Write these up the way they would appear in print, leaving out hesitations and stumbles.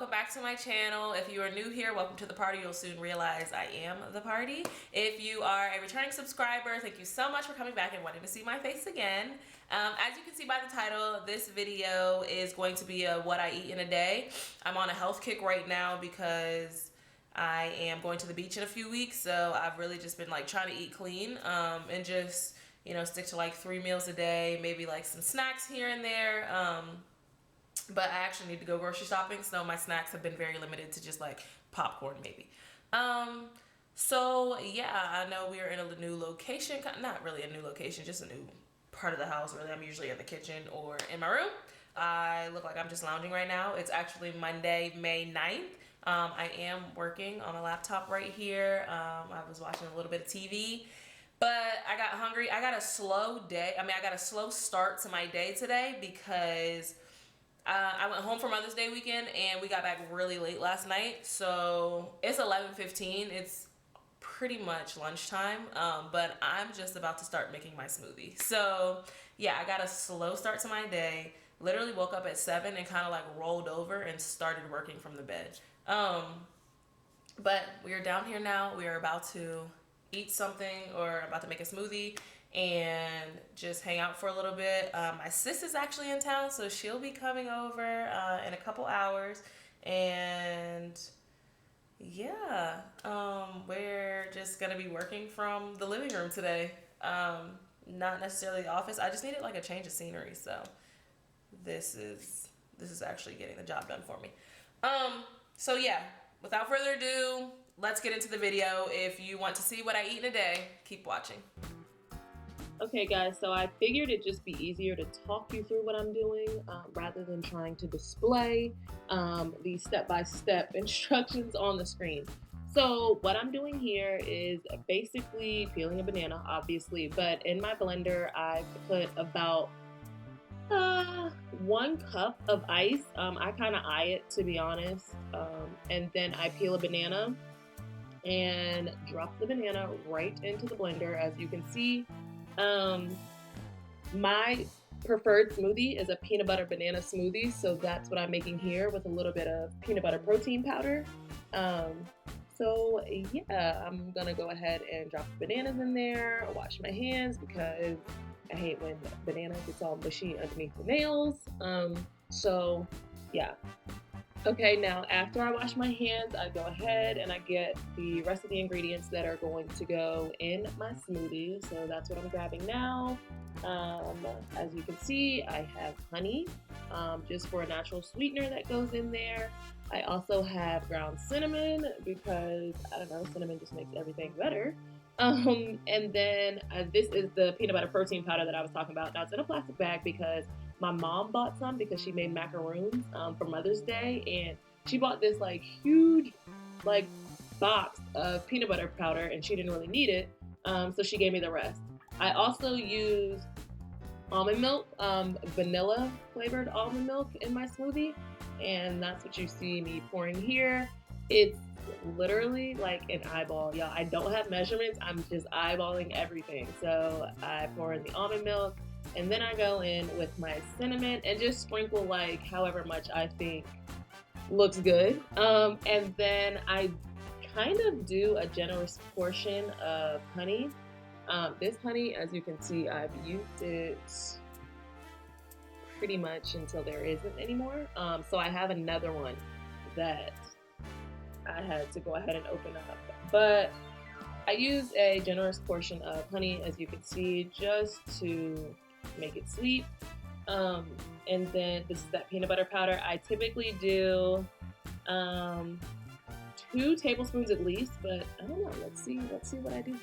welcome back to my channel. If you are new here, welcome to the party. You'll soon realize I am the party. If you are a returning subscriber, thank you so much for coming back and wanting to see my face again. As you can see by the title, this video is going to be a what I eat in a day. I'm on a health kick right now because I am going to the beach in a few weeks, so I've really just been like trying to eat clean and just, you know, stick to like 3 meals a day, maybe like some snacks here and there. But I actually need to go grocery shopping, so my snacks have been very limited to just like popcorn maybe. So yeah, I know we are in a new location, not really a new location, just a new part of the house. Really, I'm usually in the kitchen or in my room. I look like I'm just lounging right now. It's actually Monday, May 9th. I am working on a laptop right here. I was watching a little bit of TV, but I got hungry. I got a slow day. I got a slow start to my day today because I went home for Mother's Day weekend and we got back really late last night. So it's 11:15. It's pretty much lunchtime, but I'm just about to start making my smoothie. So yeah, I got a slow start to my day. Literally woke up at 7 and kind of like rolled over and started working from the bed. But we are down here now. We are about to eat something or about to make a smoothie and just hang out for a little bit. My sis is actually in town, so she'll be coming over in a couple hours. And yeah, we're just gonna be working from the living room today. Not necessarily the office. I just needed like a change of scenery, so this is actually getting the job done for me. So yeah, without further ado, let's get into the video. If you want to see what I eat in a day, keep watching. Okay guys, so I figured it'd just be easier to talk you through what I'm doing rather than trying to display the step-by-step instructions on the screen. So what I'm doing here is basically peeling a banana, obviously, but in my blender I put about 1 cup of ice. I kind of eye it, to be honest, and then I peel a banana and drop the banana right into the blender. As you can see, my preferred smoothie is a peanut butter banana smoothie, so that's what I'm making here with a little bit of peanut butter protein powder. So yeah, I'm gonna go ahead and drop the bananas in there, wash my hands because I hate when banana gets all mushy underneath the nails. So yeah. Okay, now after I wash my hands, I go ahead and I get the rest of the ingredients that are going to go in my smoothie. So that's what I'm grabbing now. As you can see, I have honey, just for a natural sweetener that goes in there. I also have ground cinnamon because, I don't know, cinnamon just makes everything better. And then this is the peanut butter protein powder that I was talking about. Now it's in a plastic bag because my mom bought some because she made macaroons for Mother's Day, and she bought this like huge like box of peanut butter powder and she didn't really need it, so she gave me the rest. I also use almond milk, vanilla flavored almond milk in my smoothie, and that's what you see me pouring here. It's literally like an eyeball, y'all. I don't have measurements, I'm just eyeballing everything. So I pour in the almond milk, and then I go in with my cinnamon and just sprinkle like however much I think looks good. And then I kind of do a generous portion of honey. This honey, as you can see, I've used it pretty much until there isn't anymore. So I have another one that I had to go ahead and open up. But I use a generous portion of honey, as you can see, just to make it sweet. And then this is that peanut butter powder. I typically do 2 tablespoons at least, but I don't know. Let's see what I do.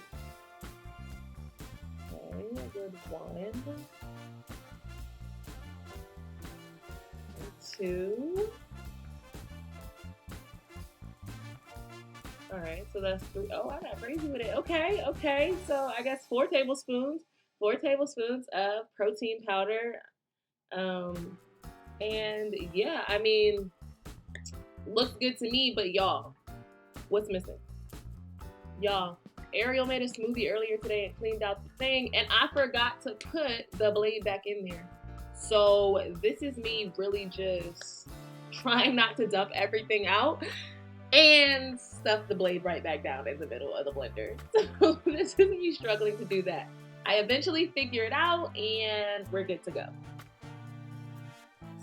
Okay, a good 1, 2. All right, so that's 3. Oh, I got crazy with it. Okay. So I guess 4 tablespoons of protein powder. And yeah, looks good to me, but y'all, what's missing? Y'all, Ariel made a smoothie earlier today and cleaned out the thing, and I forgot to put the blade back in there. So this is me really just trying not to dump everything out, and stuff the blade right back down in the middle of the blender. So this is me struggling to do that. I eventually figure it out and we're good to go.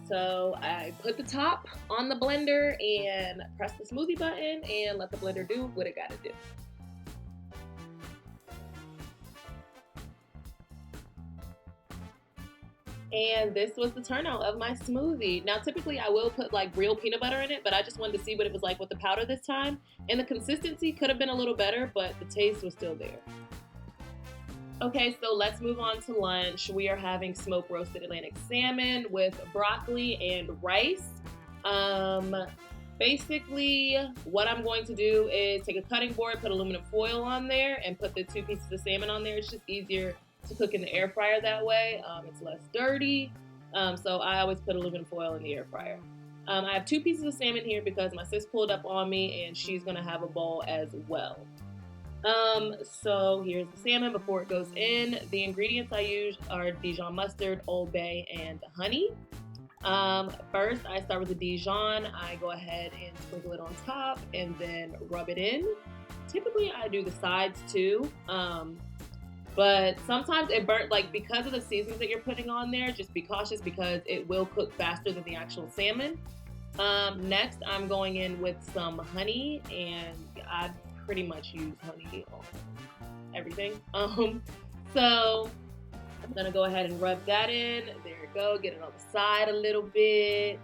So I put the top on the blender and press the smoothie button and let the blender do what it gotta do. And this was the turnout of my smoothie. Now, typically I will put like real peanut butter in it, but I just wanted to see what it was like with the powder this time. And the consistency could have been a little better, but the taste was still there. Okay, so let's move on to lunch. We are having smoked roasted Atlantic salmon with broccoli and rice. Basically, what I'm going to do is take a cutting board, put aluminum foil on there, and put the 2 pieces of salmon on there. It's just easier to cook in the air fryer that way. It's less dirty. So I always put aluminum foil in the air fryer. I have 2 pieces of salmon here because my sis pulled up on me and she's gonna have a bowl as well. So here's the salmon before it goes in. The ingredients I use are Dijon mustard, Old Bay, and honey. First, I start with the Dijon. I go ahead and sprinkle it on top and then rub it in. Typically, I do the sides too. But sometimes it burnt, like because of the seasons that you're putting on there, just be cautious because it will cook faster than the actual salmon. Next, I'm going in with some honey, and I pretty much use honey on everything. So I'm gonna go ahead and rub that in. There you go. Get it on the side a little bit.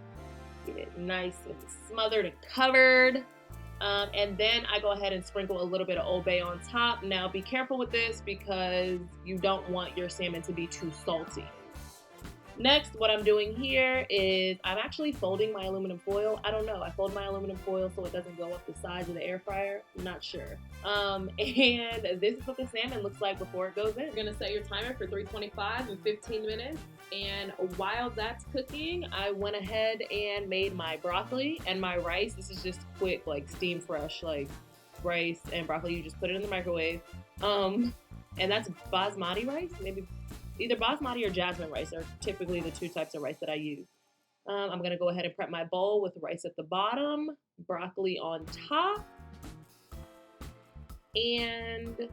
Get it nice and smothered and covered. And then I go ahead and sprinkle a little bit of Old Bay on top. Now be careful with this because you don't want your salmon to be too salty. Next, what I'm doing here is I'm actually folding my aluminum foil. I don't know. I fold my aluminum foil so it doesn't go up the sides of the air fryer. I'm not sure. And this is what the salmon looks like before it goes in. You're going to set your timer for 325 and 15 minutes. And while that's cooking, I went ahead and made my broccoli and my rice. This is just quick, like steam fresh, like rice and broccoli. You just put it in the microwave. And that's basmati rice, maybe either basmati or jasmine rice are typically the 2 types of rice that I use. I'm gonna go ahead and prep my bowl with rice at the bottom, broccoli on top. And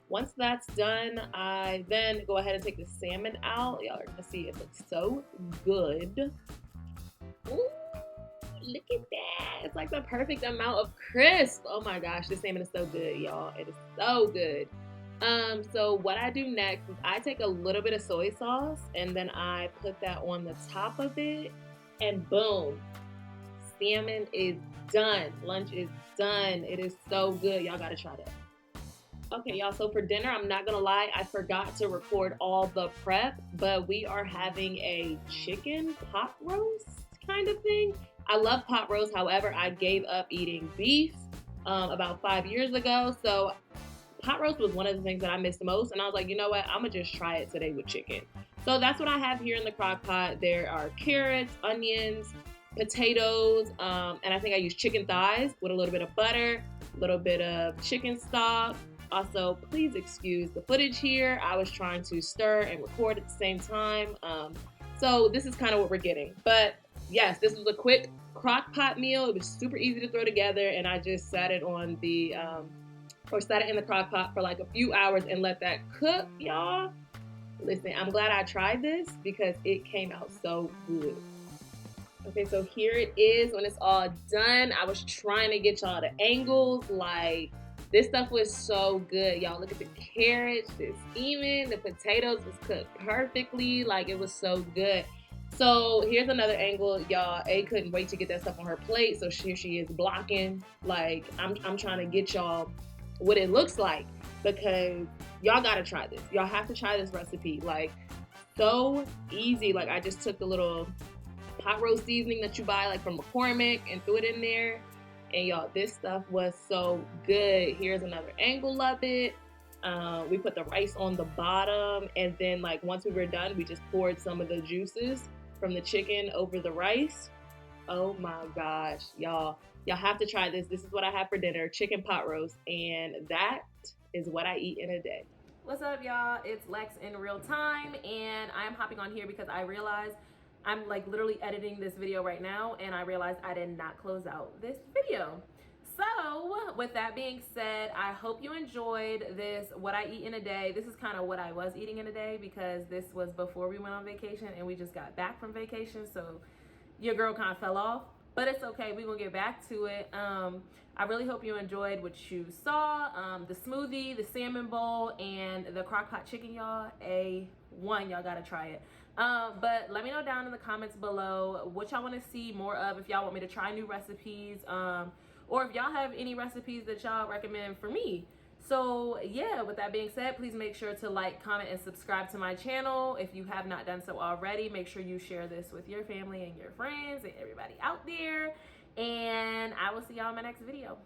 once that's done, I then go ahead and take the salmon out. Y'all are gonna see it looks so good. Ooh, look at that. It's like the perfect amount of crisp. Oh my gosh, this salmon is so good, y'all. It is so good. So what I do next is I take a little bit of soy sauce and then I put that on the top of it and boom, salmon is done. Lunch is done. It is so good. Y'all gotta try that. Okay, y'all, so for dinner, I'm not gonna lie, I forgot to record all the prep, but we are having a chicken pot roast kind of thing. I love pot roast, however, I gave up eating beef about 5 years ago, so pot roast was one of the things that I missed the most, and I was like, you know what, I'm gonna just try it today with chicken. So that's what I have here in the crock pot. There are carrots, onions, potatoes, and I think I use chicken thighs with a little bit of butter, a little bit of chicken stock. Also, please excuse the footage here. I was trying to stir and record at the same time. So this is kind of what we're getting. But yes, this was a quick crock pot meal. It was super easy to throw together, and I just sat it on the or set it in the crock pot for like a few hours and let that cook, y'all. Listen, I'm glad I tried this because it came out so good. Okay, so here it is when it's all done. I was trying to get y'all the angles. Like, this stuff was so good, y'all. Look at the carrots, it's steaming. The potatoes was cooked perfectly. Like, it was so good. So here's another angle, y'all. A couldn't wait to get that stuff on her plate, so here she is blocking. Like, I'm trying to get y'all what it looks like because y'all gotta try this. Y'all have to try this recipe. Like, so easy. Like, I just took the little pot roast seasoning that you buy like from McCormick and threw it in there, and y'all, this stuff was so good. Here's another angle of it. We put the rice on the bottom, and then like once we were done, we just poured some of the juices from the chicken over the rice. Oh my gosh, y'all have to try this. This is what I have for dinner, chicken pot roast, and that is what I eat in a day. What's up, y'all? It's Lex in real time, and I'm hopping on here because I realized I'm like literally editing this video right now, and I realized I did not close out this video. So with that being said, I hope you enjoyed this, what I eat in a day. This is kind of what I was eating in a day, because this was before we went on vacation and we just got back from vacation. So your girl kind of fell off, but it's okay. We're gonna get back to it. I really hope you enjoyed what you saw. The smoothie, the salmon bowl, and the crock pot chicken, y'all. A1, y'all gotta try it. But let me know down in the comments below what y'all want to see more of, if y'all want me to try new recipes, or if y'all have any recipes that y'all recommend for me. So yeah, with that being said, please make sure to like, comment, and subscribe to my channel. If you have not done so already, make sure you share this with your family and your friends and everybody out there. And I will see y'all in my next video.